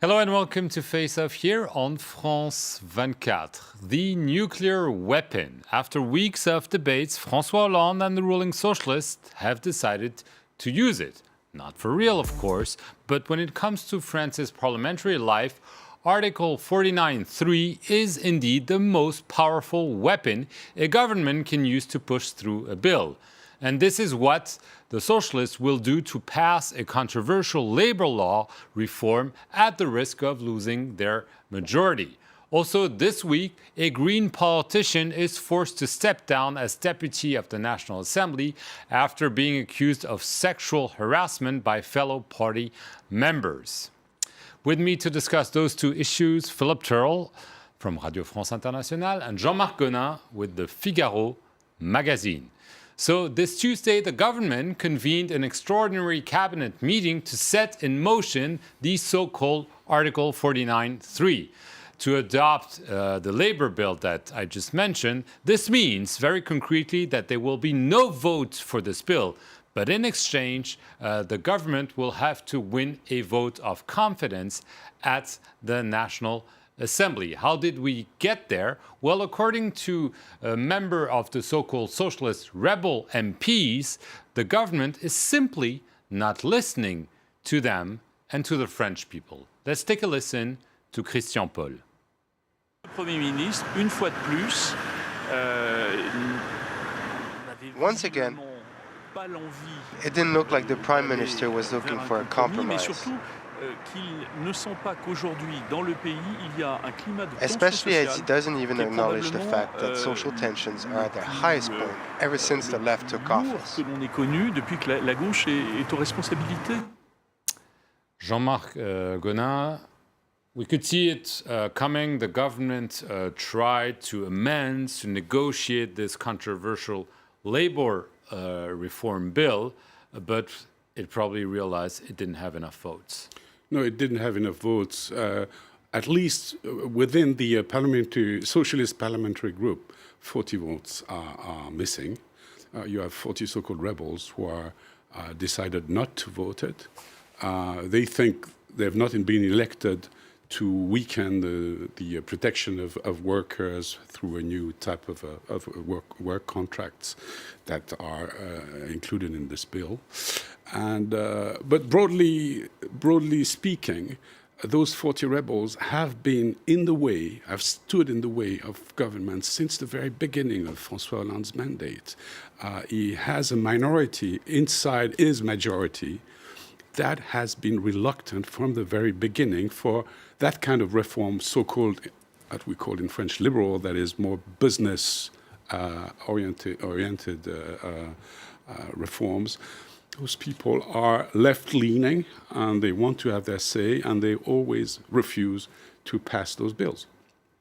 Hello and welcome to Face Off here on France 24. The nuclear weapon. After weeks of debates, François Hollande and the ruling Socialists have decided to use it. Not for real, of course, but when it comes to France's parliamentary life, Article 49.3 is indeed the most powerful weapon a government can use to push through a bill. And this is what the Socialists will do to pass a controversial labor law reform at the risk of losing their majority. Also, this week, a Green politician is forced to step down as deputy of the National Assembly after being accused of sexual harassment by fellow party members. With me to discuss those two issues, Philippe Turrell from Radio France Internationale and Jean-Marc Gonin with the Figaro magazine. So this Tuesday, the government convened an extraordinary cabinet meeting to set in motion the so-called Article 49.3. To adopt the labor bill that I just mentioned, this means very concretely that there will be no vote for this bill. But in exchange, the government will have to win a vote of confidence at the National Assembly. How did we get there? Well, according to a member of the so-called socialist rebel MPs, the government is simply not listening to them and to the French people. Let's take a listen to Christian Paul. Premier ministre, une fois de plus, once again, it didn't look like the Prime Minister was looking for a compromise. Especially as he doesn't even acknowledge the fact that social tensions are at their highest point ever since the left took office. Jean-Marc Gonin, we could see it coming. The government tried to amend, to negotiate this controversial labor reform bill, but it probably realized it didn't have enough votes. No, it didn't have enough votes. At least within the Socialist parliamentary group, 40 votes are missing. You have 40 so-called rebels who are decided not to vote it. They think they have not been elected to weaken the protection of workers through a new type of work contracts that are included in this bill. And but broadly speaking, those 40 rebels have been in the way, have stood in the way of government since the very beginning of François Hollande's mandate. He has a minority inside his majority that has been reluctant from the very beginning for that kind of reform, so-called, what we call in French, liberal, that is more business oriented reforms. Those people are left-leaning, and they want to have their say, and they always refuse to pass those bills.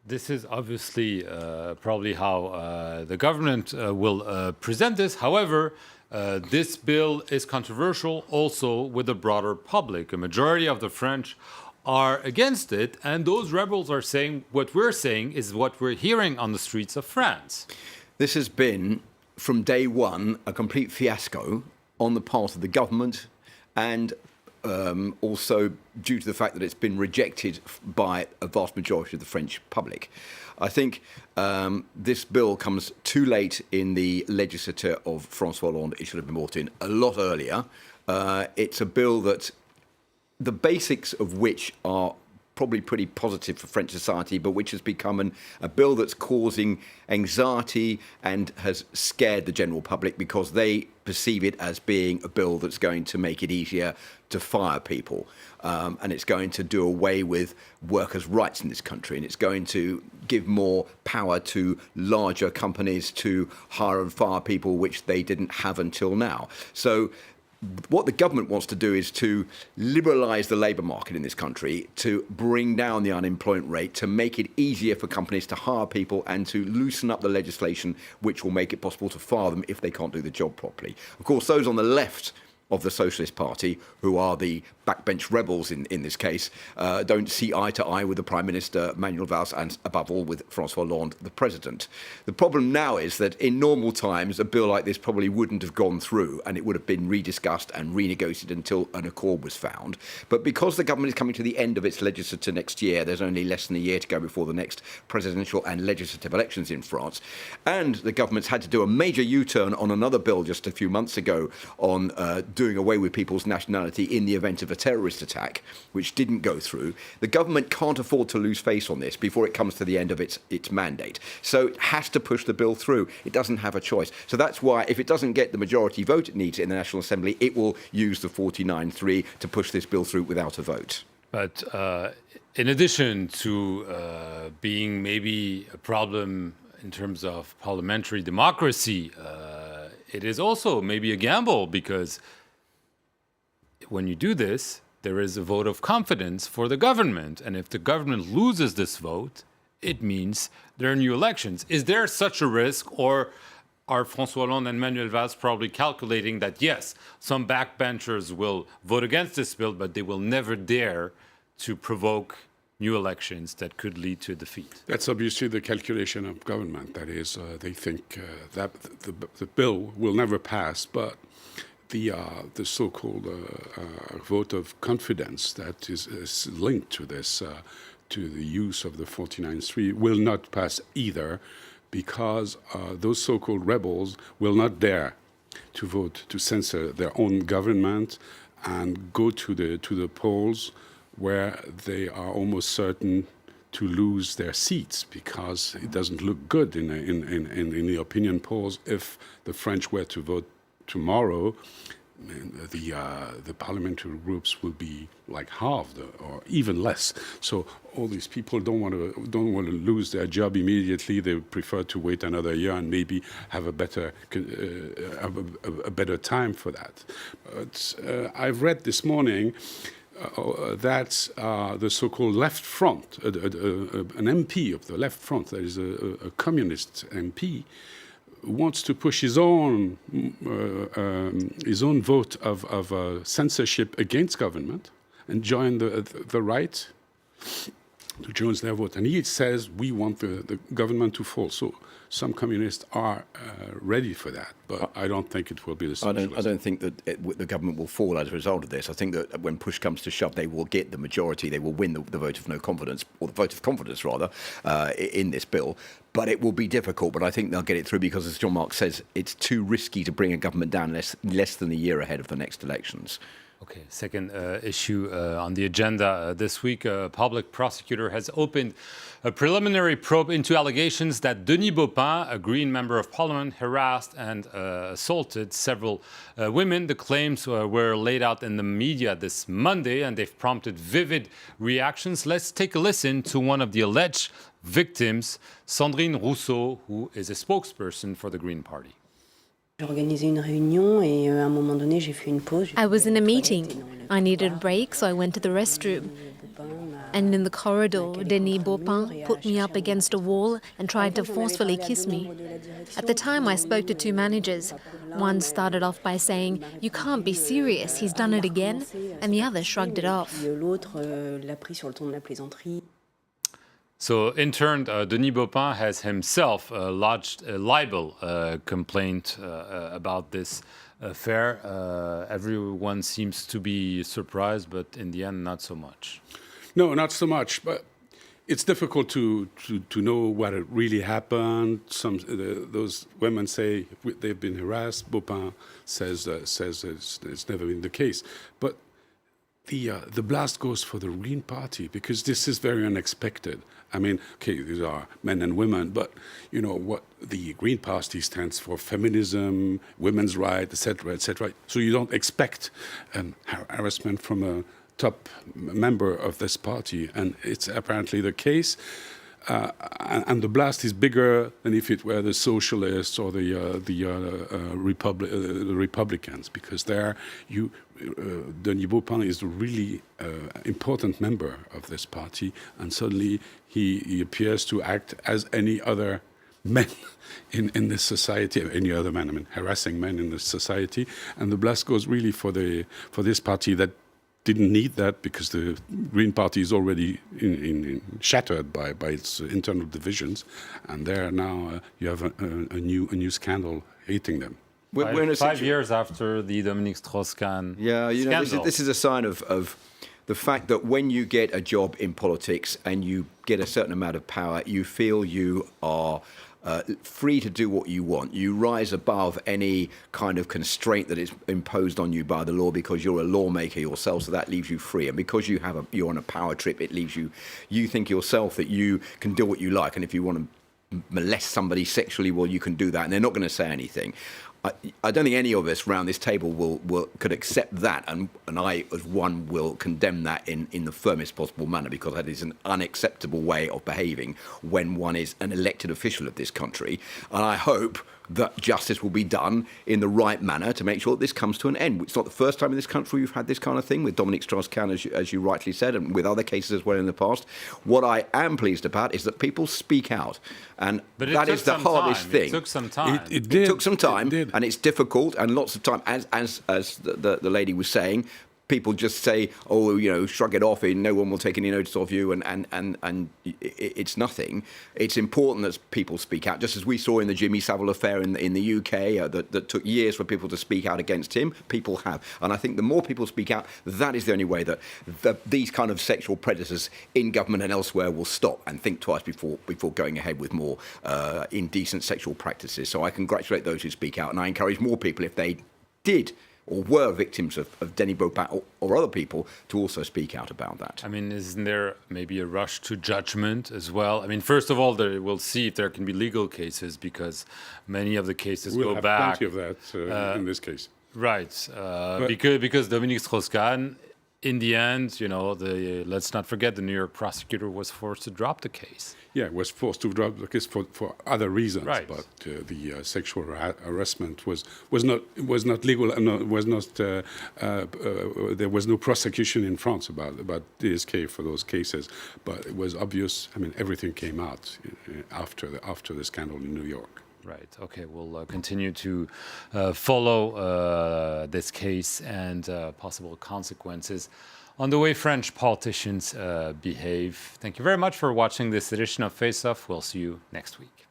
This is obviously probably how the government will present this. However, this bill is controversial also with the broader public. A majority of the French are against it, and those rebels are saying what we're saying is what we're hearing on the streets of France. This has been, from day one, a complete fiasco on the part of the government, and also due to the fact that it's been rejected by a vast majority of the French public. I think this bill comes too late in the legislature of François Hollande. It should have been brought in a lot earlier. It's a bill that the basics of which are probably pretty positive for French society, but which has become a bill that's causing anxiety and has scared the general public because they perceive it as being a bill that's going to make it easier to fire people. And it's going to do away with workers' rights in this country. And it's going to give more power to larger companies to hire and fire people, which they didn't have until now. So what the government wants to do is to liberalise the labour market in this country, to bring down the unemployment rate, to make it easier for companies to hire people and to loosen up the legislation which will make it possible to fire them if they can't do the job properly. Of course, those on the left of the Socialist Party, who are the backbench rebels in this case, don't see eye to eye with the Prime Minister, Manuel Valls, and above all with François Hollande, the President. The problem now is that in normal times, a bill like this probably wouldn't have gone through, and it would have been rediscussed and renegotiated until an accord was found. But because the government is coming to the end of its legislature next year, there's only less than a year to go before the next presidential and legislative elections in France, and the government's had to do a major U-turn on another bill just a few months ago on doing away with people's nationality in the event of a terrorist attack, which didn't go through. The government can't afford to lose face on this before it comes to the end of its mandate. So it has to push the bill through. It doesn't have a choice. So that's why, if it doesn't get the majority vote it needs in the National Assembly, it will use the 49-3 to push this bill through without a vote. But in addition to being maybe a problem in terms of parliamentary democracy, it is also maybe a gamble, because when you do this, there is a vote of confidence for the government. And if the government loses this vote, it means there are new elections. Is there such a risk, or are François Hollande and Manuel Valls probably calculating that, yes, some backbenchers will vote against this bill, but they will never dare to provoke new elections that could lead to a defeat? That's obviously the calculation of government. That is, they think that the bill will never pass, but the so-called vote of confidence that is linked to this, to the use of the 49-3, will not pass either, because those so-called rebels will not dare to vote to censor their own government and go to the polls, where they are almost certain to lose their seats, because it doesn't look good in the opinion polls. If the French were to vote tomorrow, the parliamentary groups will be like halved or even less. So all these people don't want to lose their job immediately. They prefer to wait another year and maybe have a better time for that. But I've read this morning that the so-called left front, an MP of the left front, that is a communist MP, wants to push his own vote of censorship against government and join the right to join their vote. And he says, we want the government to fall. So some communists are ready for that, but I don't think it will be the socialists. I don't think that the government will fall as a result of this. I think that when push comes to shove, they will get the majority. They will win the vote of no confidence, or the vote of confidence, rather, in this bill. But it will be difficult, but I think they'll get it through, because, as Jean-Marc says, it's too risky to bring a government down less than a year ahead of the next elections. Okay, second issue on the agenda this week. A public prosecutor has opened a preliminary probe into allegations that Denis Baba, a Green member of parliament, harassed and assaulted several women. The claims were laid out in the media this Monday, and they've prompted vivid reactions. Let's take a listen to one of the alleged victims, Sandrine Rousseau, who is a spokesperson for the Green Party. I was in a meeting. I needed a break, so I went to the restroom. And in the corridor, Denis Baba put me up against a wall and tried to forcefully kiss me. At the time, I spoke to two managers. One started off by saying, "You can't be serious, he's done it again," and the other shrugged it off. So, in turn, Denis Baba has himself lodged a libel complaint about this affair. Everyone seems to be surprised, but in the end, not so much. No, not so much. But it's difficult to know what really happened. Those women say they've been harassed. Baba says it's never been the case. But the blast goes for the Green Party, because this is very unexpected. I mean, okay, these are men and women, but you know what the Green Party stands for: feminism, women's rights, etc., etc. So you don't expect harassment from a top member of this party, and it's apparently the case. And the blast is bigger than if it were the Socialists or the Republicans, because there Denis Baba is a really important member of this party, and suddenly he appears to act as any other men in this society, any other man, I mean, harassing men in this society. And the blast goes really for this party that didn't need that because the Green Party is already shattered by its internal divisions. And there now you have a new scandal hitting them. We're in a 5 years after the Dominique Strauss-Kahn scandal. This is a sign of the fact that when you get a job in politics and you get a certain amount of power, you feel you are free to do what you want. You rise above any kind of constraint that is imposed on you by the law because you're a lawmaker yourself, so that leaves you free. And because you're on a power trip, it leaves you think yourself that you can do what you like. And if you want to molest somebody sexually, well, you can do that, and they're not going to say anything. I don't think any of us around this table could accept that, and I, as one, will condemn that in the firmest possible manner, because that is an unacceptable way of behaving when one is an elected official of this country. And I hope that justice will be done in the right manner to make sure that this comes to an end. It's not the first time in this country we've had this kind of thing with Dominique Strauss-Kahn, as you rightly said, and with other cases as well in the past. What I am pleased about is that people speak out, and that is the hardest thing. It took some time. It did. It took some time, It did. and it's difficult, and lots of time, as the lady was saying, people just say, oh, shrug it off, and no one will take any notice of you, and it's nothing. It's important that people speak out, just as we saw in the Jimmy Savile affair in the UK, that took years for people to speak out against him. People have. And I think the more people speak out, that is the only way that these kind of sexual predators in government and elsewhere will stop and think twice before going ahead with more indecent sexual practices. So I congratulate those who speak out, and I encourage more people, if they did or were victims of Denis Baba or other people, to also speak out about that. I mean, isn't there maybe a rush to judgment as well? I mean, first of all, we'll see if there can be legal cases, because many of the cases We'll go have back. plenty of that in this case. Right, because Dominique Strauss-Kahn, in the end, let's not forget, the New York prosecutor was forced to drop the case. Yeah, was forced to drop the case for other reasons, Right. but the sexual harassment was not legal, and was not. There was no prosecution in France about DSK for those cases, but it was obvious. I mean, everything came out after the scandal in New York. Right. Okay. We'll continue to follow this case and possible consequences on the way French politicians behave. Thank you very much for watching this edition of Face Off. We'll see you next week.